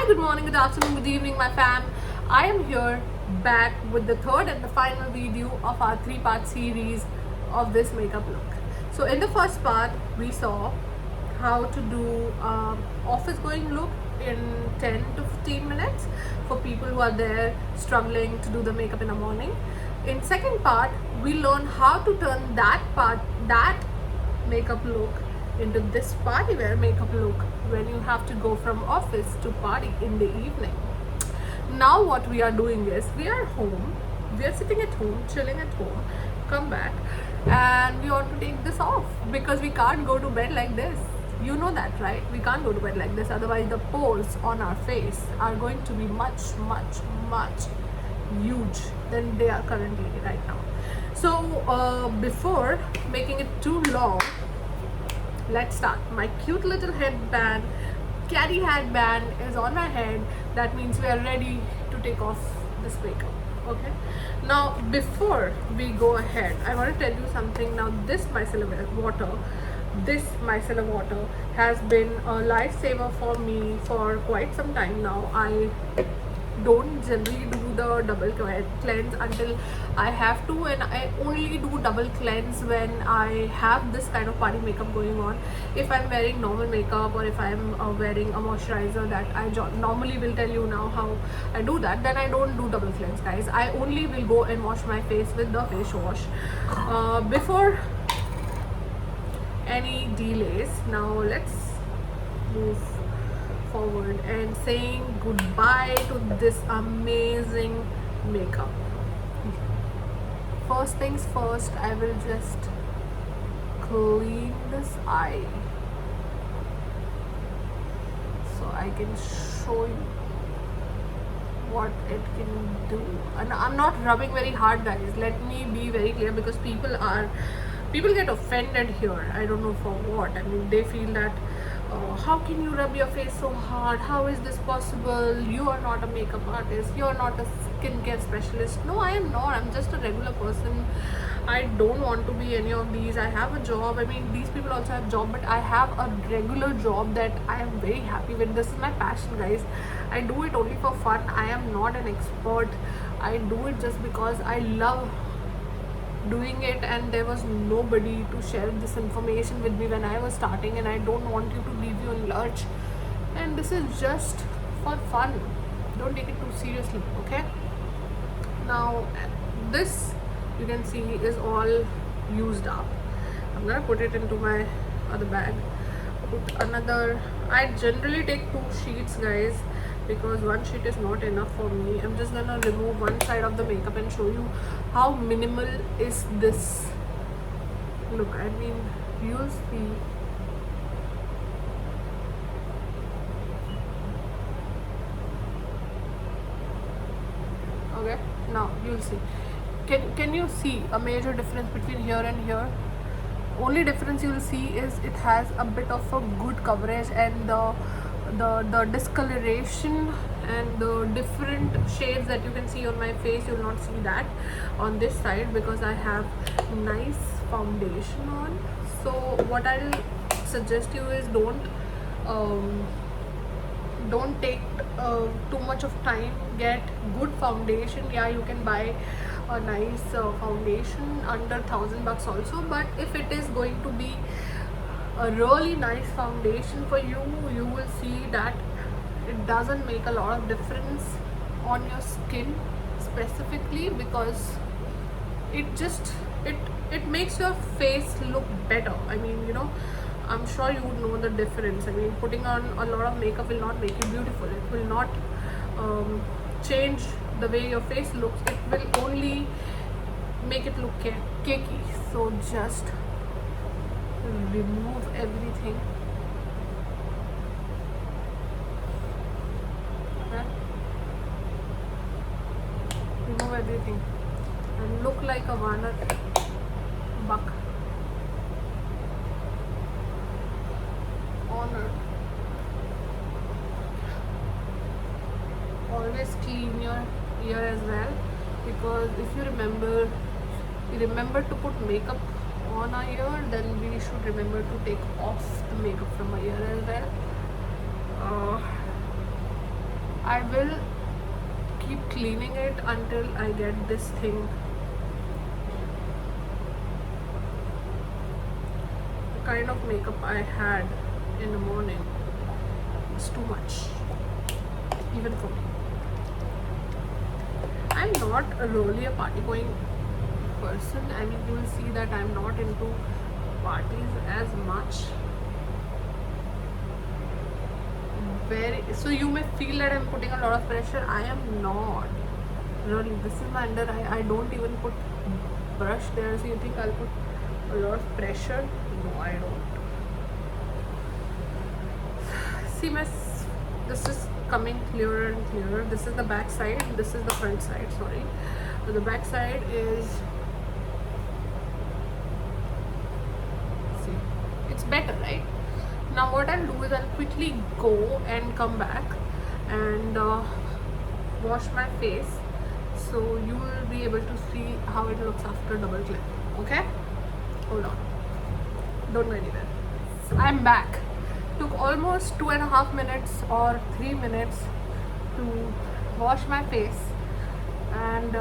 Hi, good morning, good afternoon, good evening, my fam. I am here back with the third and the final video of our three-part series of this makeup look. So in the first part, we saw how to do office going look in 10 to 15 minutes for people who are there struggling to do the makeup in the morning. In second part, we learned how to turn that makeup look into this party wear makeup look when you have to go from office to party in the evening. Now what we are doing is we are home, we are sitting at home, chilling at home, come back and we want to take this off because we can't go to bed like this. You know that, right? We can't go to bed like this, otherwise the pores on our face are going to be much huge than they are currently right now. So before making it too long, let's start. My cute little headband, caddy headband is on my head. That means we are ready to take off this makeup. Okay, now before we go ahead, I want to tell you something. Now this micellar water has been a lifesaver for me for quite some time now. I don't generally do the double cleanse until I have to, and I only do double cleanse when I have this kind of party makeup going on. If I'm wearing normal makeup or if I'm wearing a moisturizer that I normally will tell you now how I do that, then I don't do double cleanse, guys. I only will go and wash my face with the face wash. Before any delays, now let's move forward and saying goodbye to this amazing makeup. First things first, I will just clean this eye so I can show you what it can do. And I'm not rubbing very hard, guys, let me be very clear, because people get offended here. I don't know for what. I mean, they feel that how can you rub your face so hard? How is this possible? You are not a makeup artist. You are not a skincare specialist. No, I am not. I'm just a regular person. I don't want to be any of these. I have a job. I mean, these people also have job, but I have a regular job that I am very happy with. This is my passion, guys. I do it only for fun. I am not an expert. I do it just because I love doing it, and there was nobody to share this information with me when I was starting, and I don't want you to leave you in lurch, and this is just for fun. Don't take it too seriously, okay? Now this, you can see, is all used up. I'm gonna put it into my other bag, put another. I generally take 2 sheets, guys, because one sheet is not enough for me. I'm just gonna remove one side of the makeup and show you how minimal is this look. I mean, you'll see. Okay, now you'll see. Can you see a major difference between here and here? Only difference you will see is it has a bit of a good coverage, and the discoloration and the different shades that you can see on my face, you will not see that on this side because I have nice foundation on. So what I'll suggest you is don't take too much of time. Get good foundation. Yeah, you can buy a nice foundation under $1,000 also, but if it is going to be a really nice foundation for you, you will see that it doesn't make a lot of difference on your skin specifically, because it makes your face look better. I mean, you know, I'm sure you would know the difference. I mean, putting on a lot of makeup will not make you beautiful. It will not change the way your face looks. It will only make it look cakey. So just remove everything. Okay? Remove everything and look like a walnut buck. Honor. Always clean your ear as well, because if you remember to put makeup on our ear, then we should remember to take off the makeup from our ear as well. I will keep cleaning it until I get this thing. The kind of makeup I had in the morning is too much, even for me. I'm not really a party going person. I mean, you will see that I'm not into parties as much. So you may feel that I'm putting a lot of pressure. I am not. Really, this is my under eye. I don't even put brush there. So you think I'll put a lot of pressure? No, I don't. See, this is coming clearer and clearer. This is the back side. This is the front side. Sorry. So the back side is. See, it's better, right? Now what I'll do is I'll quickly go and come back and wash my face, so you will be able to see how it looks after double click. Okay, hold on, don't go anywhere. So I'm back. Took almost 2.5 minutes or 3 minutes to wash my face, and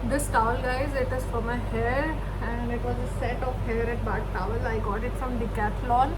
this towel, guys, it is for my hair, and it was a set of hair and bath towel. I got it from Decathlon,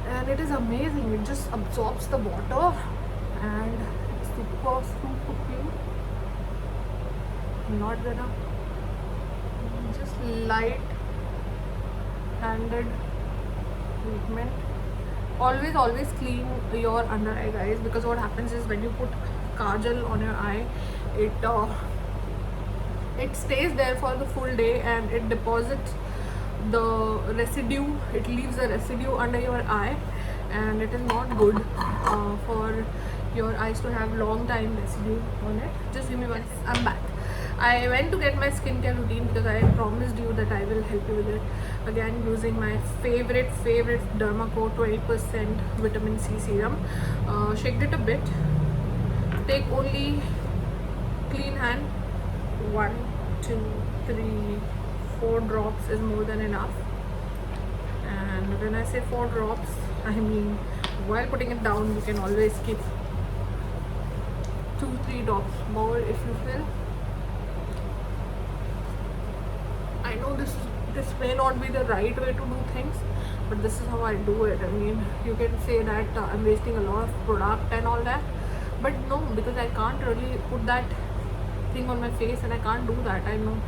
and it is amazing. It just absorbs the water, and it's super cute. Not gonna just light handed treatment. Always clean your under eye, guys, because what happens is when you put kajal on your eye, it stays there for the full day and it deposits the residue. It leaves a residue under your eye, and it is not good for your eyes to have long time residue on it. Just give me one. I'm back. I went to get my skincare routine because I promised you that I will help you with it. Again, using my favorite Dermaco 20% vitamin C serum. Shaked it a bit. Take only clean hand. 1, 2, 3, 4 drops is more than enough. And when I say 4 drops, I mean while putting it down, you can always keep 2-3 drops more if you feel. I know this may not be the right way to do things, but this is how I do it. I mean, you can say that I'm wasting a lot of product and all that, but no, because I can't really put that thing on my face, and I can't do that. I know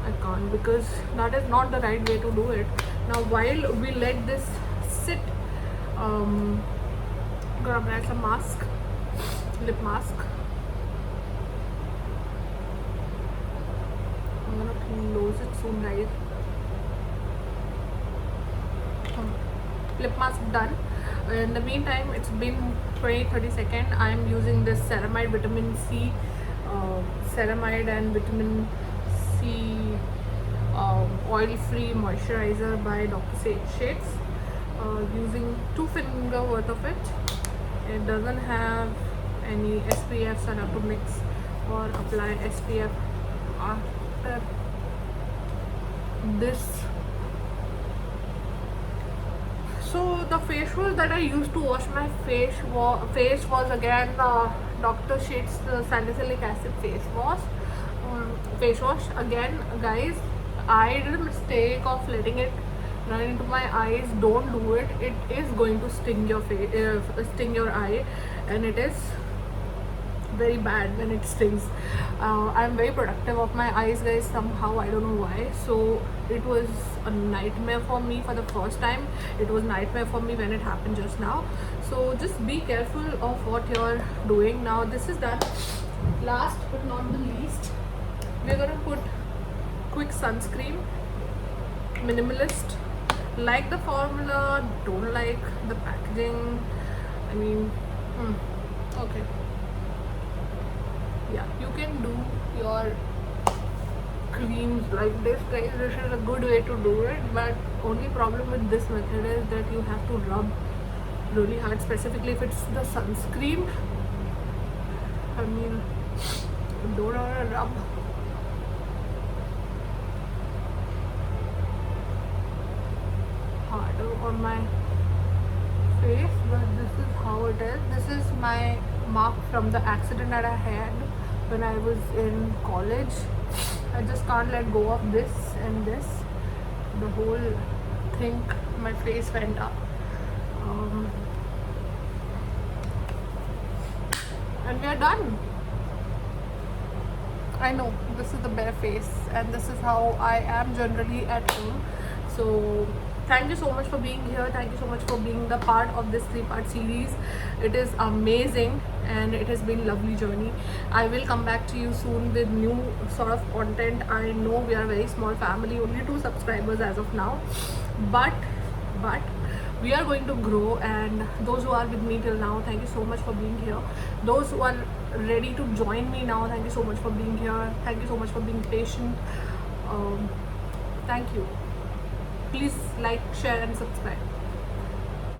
I can't, because that is not the right way to do it. Now while we let this sit, I'm gonna apply some mask, lip mask. I'm gonna close it soon, guys. Lip mask done. In the meantime, it's been 20-30 seconds. I am using this ceramide vitamin C, ceramide and vitamin C oil-free moisturizer by Dr. Shades. Using 2 finger worth of it. It doesn't have any SPF, so I have to mix or apply SPF after this. So the face wash that I used to wash my face was again Dr. Shades salicylic acid face wash. Again, guys, I did a mistake of letting it run into my eyes. Don't do it. It is going to sting your face, sting your eye, and it is very bad when it stings. I'm very protective of my eyes, guys, somehow. I don't know why. So it was a nightmare for me for the first time. It was nightmare for me when it happened just now. So just be careful of what you're doing. Now this is done. Last but not the least, we're gonna put quick sunscreen. Minimalist. Like the formula, don't like the packaging. I mean, okay. Yeah, you can do your creams like this, guys. This is a good way to do it, but only problem with this method is that you have to rub really hard, specifically if it's the sunscreen. I mean, don't want to rub harder on my face, but this is how it is. This is my mark from the accident that I had when I was in college. I just can't let go of this and this. The whole thing, my face went up. And we are done. I know this is the bare face, and this is how I am generally at home. So thank you so much for being here. Thank you so much for being the part of this 3-part series. It is amazing and it has been a lovely journey. I will come back to you soon with new sort of content. I know we are a very small family, only 2 subscribers as of now, but we are going to grow. And those who are with me till now, thank you so much for being here. Those who are ready to join me now, thank you so much for being here. Thank you so much for being patient. Thank you. Please like, share and subscribe.